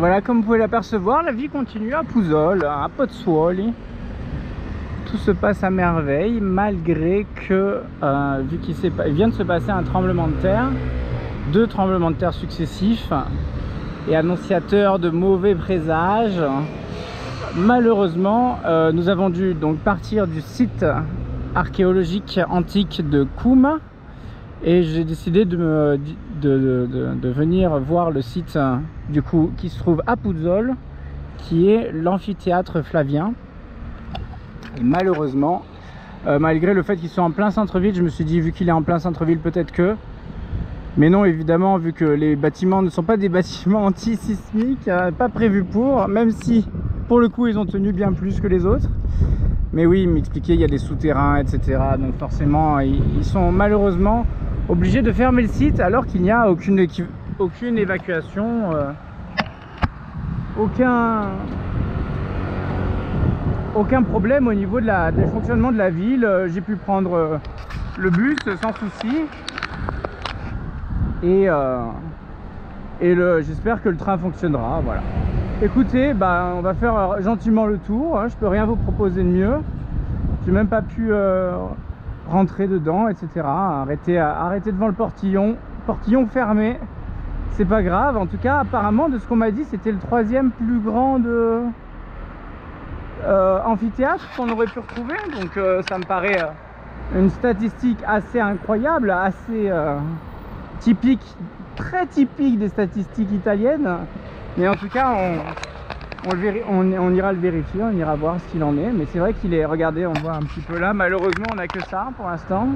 voilà, comme vous pouvez l'apercevoir, la vie continue à Puzzol, à Pozzuoli. Tout se passe à merveille, malgré que, vu qu'il vient de se passer un tremblement de terre, 2 tremblements de terre successifs, et annonciateurs de mauvais présages. Malheureusement, nous avons dû donc partir du site archéologique antique de Koum, et j'ai décidé de venir voir le site du coup qui se trouve à Puzzol, qui est l'amphithéâtre Flavien. Et malheureusement, malgré le fait qu'ils soient en plein centre-ville, je me suis dit, vu qu'il est en plein centre-ville, peut-être que... Mais non, évidemment, vu que les bâtiments ne sont pas des bâtiments anti-sismiques, pas prévus pour, même si, pour le coup, ils ont tenu bien plus que les autres. Mais oui, il m'expliquait, il y a des souterrains, etc. Donc forcément, ils sont malheureusement obligés de fermer le site, alors qu'il n'y a aucune évacuation, aucun problème au niveau du fonctionnement de la ville. J'ai pu prendre le bus sans souci, et j'espère que le train fonctionnera. Voilà. Écoutez, on va faire gentiment le tour, hein. Je peux rien vous proposer de mieux. J'ai même pas pu rentrer dedans, etc. Arrêter devant le portillon fermé. C'est pas grave. En tout cas, apparemment, de ce qu'on m'a dit, c'était le 3e plus grand amphithéâtre qu'on aurait pu retrouver. Donc ça me paraît une statistique assez incroyable, assez typique, très typique des statistiques italiennes. Mais en tout cas, on ira le vérifier, on ira voir ce qu'il en est. Mais c'est vrai qu'il est, regardez, on voit un petit peu là, malheureusement on n'a que ça pour l'instant.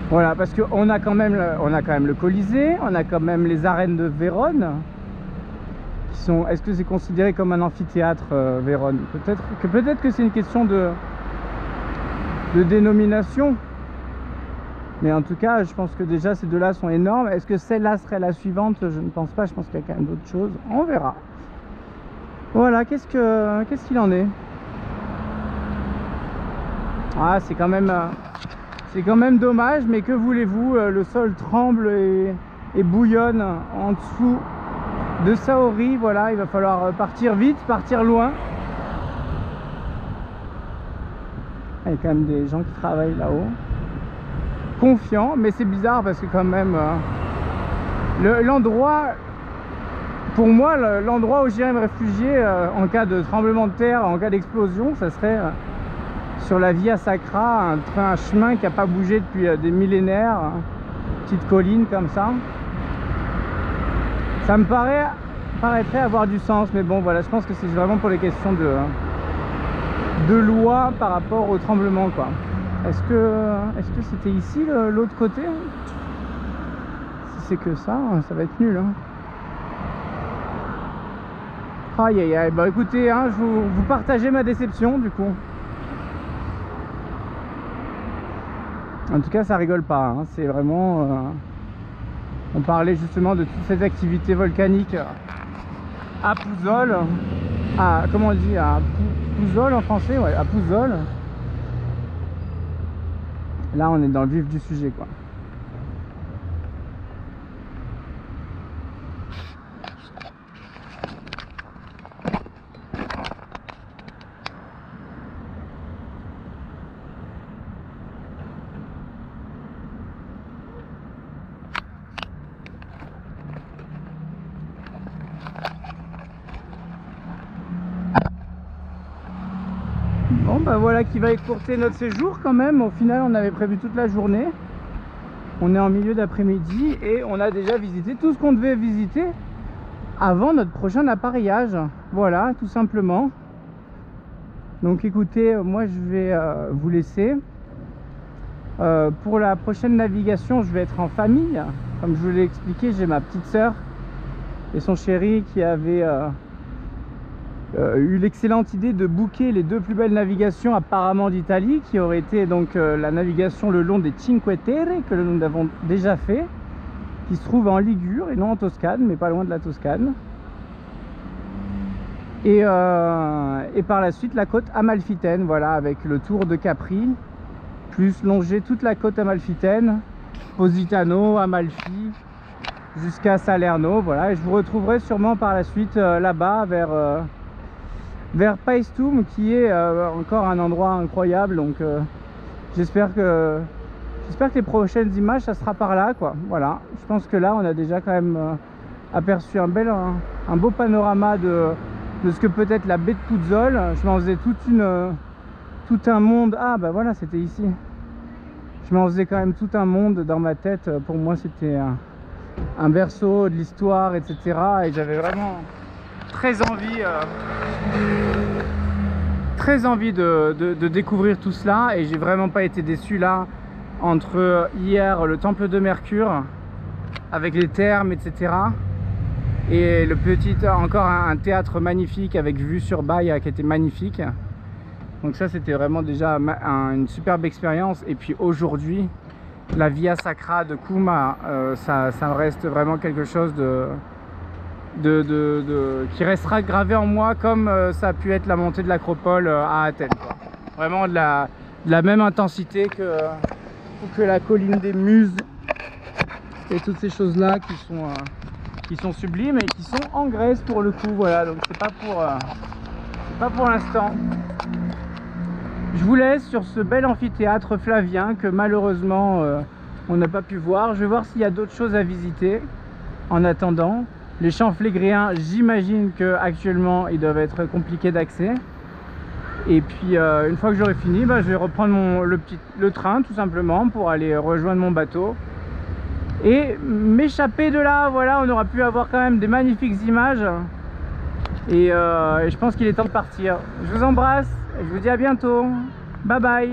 Voilà, parce qu'on a quand même le Colisée, on a quand même les arènes de Vérone. Est-ce que c'est considéré comme un amphithéâtre, Vérone? Peut-être que c'est une question de dénomination. Mais en tout cas, je pense que déjà ces deux-là sont énormes. Est-ce que celle-là serait la suivante? Je ne pense pas, je pense qu'il y a quand même d'autres choses. On verra. Voilà, qu'est-ce qu'il en est? Ah, c'est quand même dommage, mais que voulez-vous, le sol tremble et bouillonne en dessous de Saori. Voilà, il va falloir partir vite, partir loin. Il y a quand même des gens qui travaillent là-haut, confiants, mais c'est bizarre parce que quand même l'endroit, pour moi, l'endroit où j'irais me réfugier en cas de tremblement de terre, en cas d'explosion, ça serait sur la Via Sacra, un chemin qui n'a pas bougé depuis des millénaires, petite colline comme ça. Ça me paraîtrait avoir du sens, mais bon voilà, je pense que c'est vraiment pour les questions de loi par rapport au tremblement, quoi. Est-ce que c'était ici l'autre côté? Si c'est que ça va être nul, hein. Aïe aïe aïe, bah écoutez, hein, vous partagez ma déception du coup. En tout cas, ça rigole pas, hein. C'est vraiment... on parlait justement de toute cette activité volcanique à Puzzol. Comment on dit? À Puzzol en français, ouais, à Puzzol. Là, on est dans le vif du sujet, quoi. Bon bah voilà qui va écourter notre séjour quand même. Au final on avait prévu toute la journée. On est en milieu d'après-midi et on a déjà visité tout ce qu'on devait visiter avant notre prochain appareillage. Voilà, tout simplement. Donc écoutez, moi je vais vous laisser. Pour la prochaine navigation, je vais être en famille. Comme je vous l'ai expliqué, j'ai ma petite sœur et son chéri qui avait eu l'excellente idée de booker les 2 plus belles navigations apparemment d'Italie, qui auraient été donc la navigation le long des Cinque Terre, que nous avons déjà fait, qui se trouve en Ligure et non en Toscane, mais pas loin de la Toscane. Et par la suite la côte amalfitaine, voilà, avec le tour de Capri, plus longer toute la côte amalfitaine, Positano, Amalfi, jusqu'à Salerno, voilà. Et je vous retrouverai sûrement par la suite là-bas vers Paestum, qui est encore un endroit incroyable. Donc j'espère que les prochaines images ça sera par là, quoi. Voilà, je pense que là on a déjà quand même aperçu un beau panorama de ce que peut être la baie de Puzzol. Je m'en faisais tout un monde. Ah bah voilà, c'était ici. Je m'en faisais quand même tout un monde dans ma tête. Pour moi c'était un berceau de l'histoire, etc. Et j'avais vraiment très envie de découvrir tout cela. Et j'ai vraiment pas été déçu là. Entre hier le temple de Mercure avec les thermes, etc. et le encore un théâtre magnifique avec vue sur Baia qui était magnifique. Donc ça c'était vraiment déjà une superbe expérience. Et puis aujourd'hui la Via Sacra de Cuma, ça reste vraiment quelque chose qui restera gravé en moi, comme ça a pu être la montée de l'Acropole à Athènes, quoi. Vraiment de la même intensité que la colline des Muses et toutes ces choses là qui sont sublimes et qui sont en Grèce pour le coup. Voilà, donc c'est pas pour l'instant. Je vous laisse sur ce bel amphithéâtre flavien que malheureusement on n'a pas pu voir. Je vais voir s'il y a d'autres choses à visiter en attendant. Les champs flégréens, j'imagine que actuellement ils doivent être compliqués d'accès. Et puis une fois que j'aurai fini, je vais reprendre le train tout simplement pour aller rejoindre mon bateau et m'échapper de là. Voilà, on aura pu avoir quand même des magnifiques images. Et je pense qu'il est temps de partir. Je vous embrasse, je vous dis à bientôt. Bye bye.